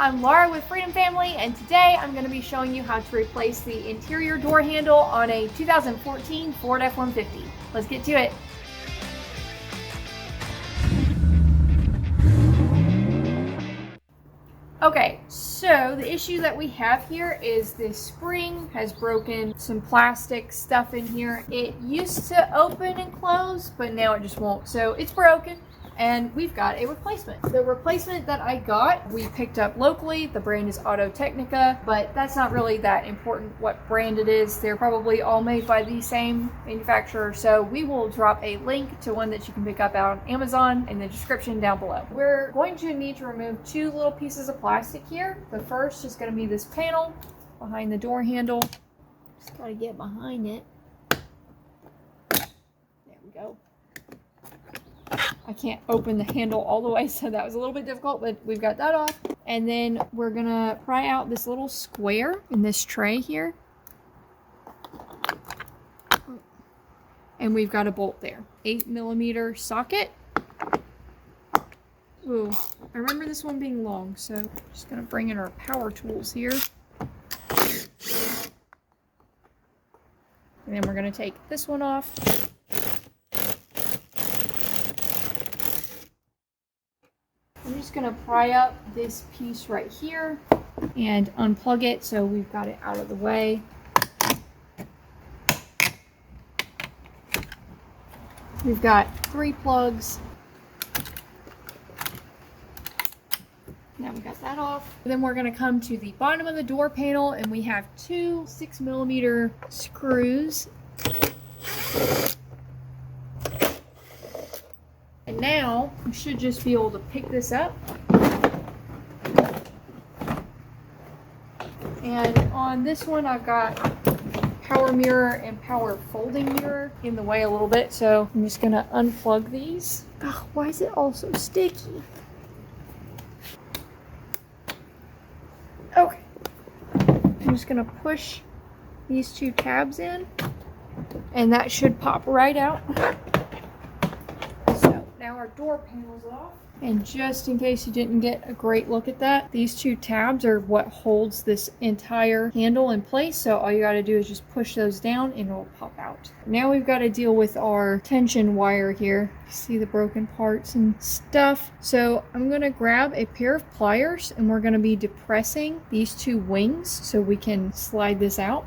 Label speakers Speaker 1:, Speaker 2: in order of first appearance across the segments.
Speaker 1: I'm Laura with Freedom Family, and today I'm going to be showing you how to replace the interior door handle on a 2014 Ford F-150. Let's get to it. Okay, so the issue that we have here is this spring has broken some plastic stuff in here. It used to open and close, but now it just won't. So it's broken and we've got a replacement. The replacement that I got, we picked up locally. The brand is Auto Technica, but that's not really that important what brand it is. They're probably all made by the same manufacturer. So we will drop a link to one that you can pick up out on Amazon in the description down below. We're going to need to remove two little pieces of plastic here. The first is going to be this panel behind the door handle. Just got to get behind it. There we go. I can't open the handle all the way, so that was a little bit difficult, but we've got that off. And then we're gonna pry out this little square in this tray here. And we've got a bolt there. 8mm socket. Ooh, I remember this one being long, so I'm just gonna bring in our power tools here. And then we're gonna take this one off. I'm just going to pry up this piece right here and unplug it so we've got it out of the way. We've got 3 plugs. Now we got that off. Then we're going to come to the bottom of the door panel and we have 2 6mm screws. And now you should just be able to pick this up. And on this one I've got power mirror and power folding mirror in the way a little bit, so I'm just gonna unplug these. Oh, why is it all so sticky? Okay. I'm just gonna push these 2 tabs in and that should pop right out. Now our door panel's off, and just in case you didn't get a great look at that, these 2 tabs are what holds this entire handle in place, so all you got to do is just push those down and it'll pop out. Now we've got to deal with our tension wire here. See the broken parts and stuff. So I'm going to grab a pair of pliers and we're going to be depressing these 2 wings so we can slide this out.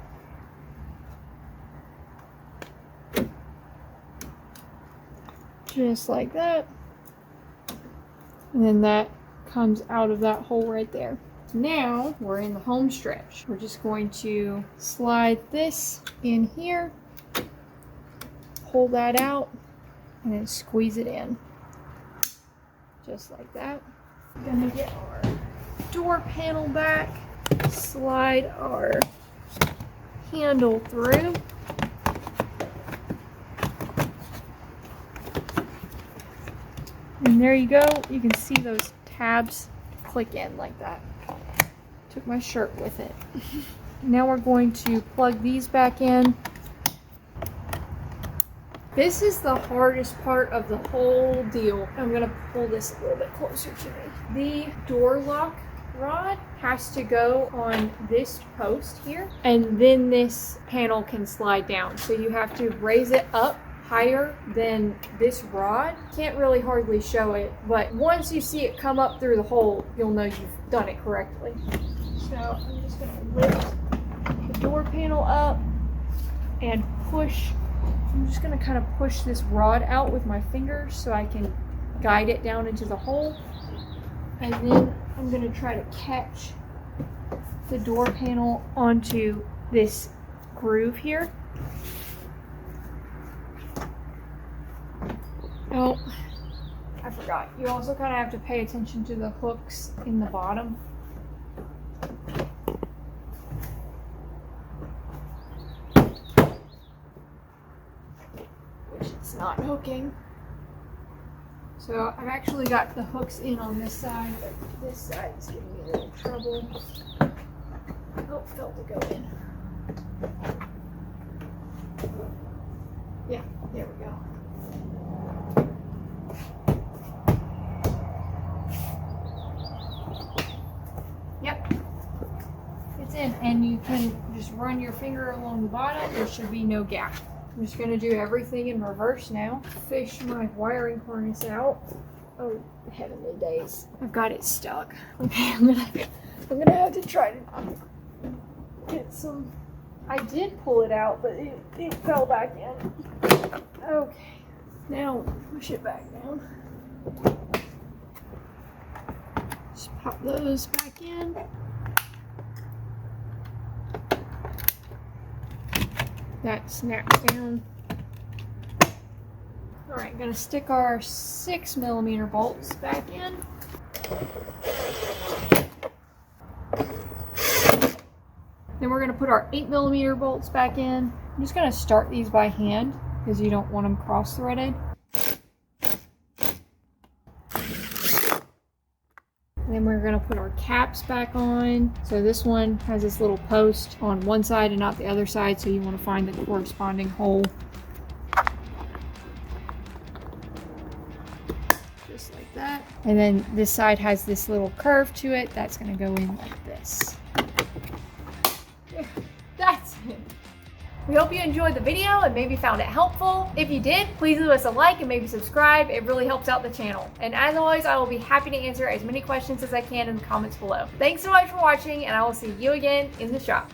Speaker 1: Just like that. And then that comes out of that hole right there. Now we're in the home stretch. We're just going to slide this in here, pull that out, and then squeeze it in. Just like that. We're gonna get our door panel back, slide our handle through. And there you go. You can see those tabs click in like that. Took my shirt with it. Now we're going to plug these back in. This is the hardest part of the whole deal. I'm going to pull this a little bit closer to me. The door lock rod has to go on this post here, and then this panel can slide down. So you have to raise it up higher than this rod. Can't really hardly show it, but once you see it come up through the hole, you'll know you've done it correctly. So I'm just going to lift the door panel up and push. I'm just going to kind of push this rod out with my fingers so I can guide it down into the hole. And then I'm going to try to catch the door panel onto this groove here. Oh, I forgot. You also kind of have to pay attention to the hooks in the bottom. Which it's not hooking. So I've actually got the hooks in on this side, but this side is giving me a little trouble. Oh, felt it go in. Yeah, there we go. fits in, and you can just run your finger along the bottom. There should be no gap. I'm just gonna do everything in reverse now. Fish my wiring harness out. Oh, heavenly days. I've got it stuck. Okay, I'm gonna have to try to get some. I did pull it out, but it fell back in. Okay, now push it back down. Just pop those back in. That snaps down. All right, gonna stick our 6mm bolts back in. Then we're gonna put our 8mm bolts back in. I'm just gonna start these by hand because you don't want them cross-threaded. And then we're gonna put our caps back on. So this one has this little post on one side and not the other side, so you wanna find the corresponding hole. Just like that. And then this side has this little curve to it. That's gonna go in like this. That's it. We hope you enjoyed the video and maybe found it helpful. If you did, please leave us a like and maybe subscribe. It really helps out the channel. And as always, I will be happy to answer as many questions as I can in the comments below. Thanks so much for watching, and I will see you again in the shop.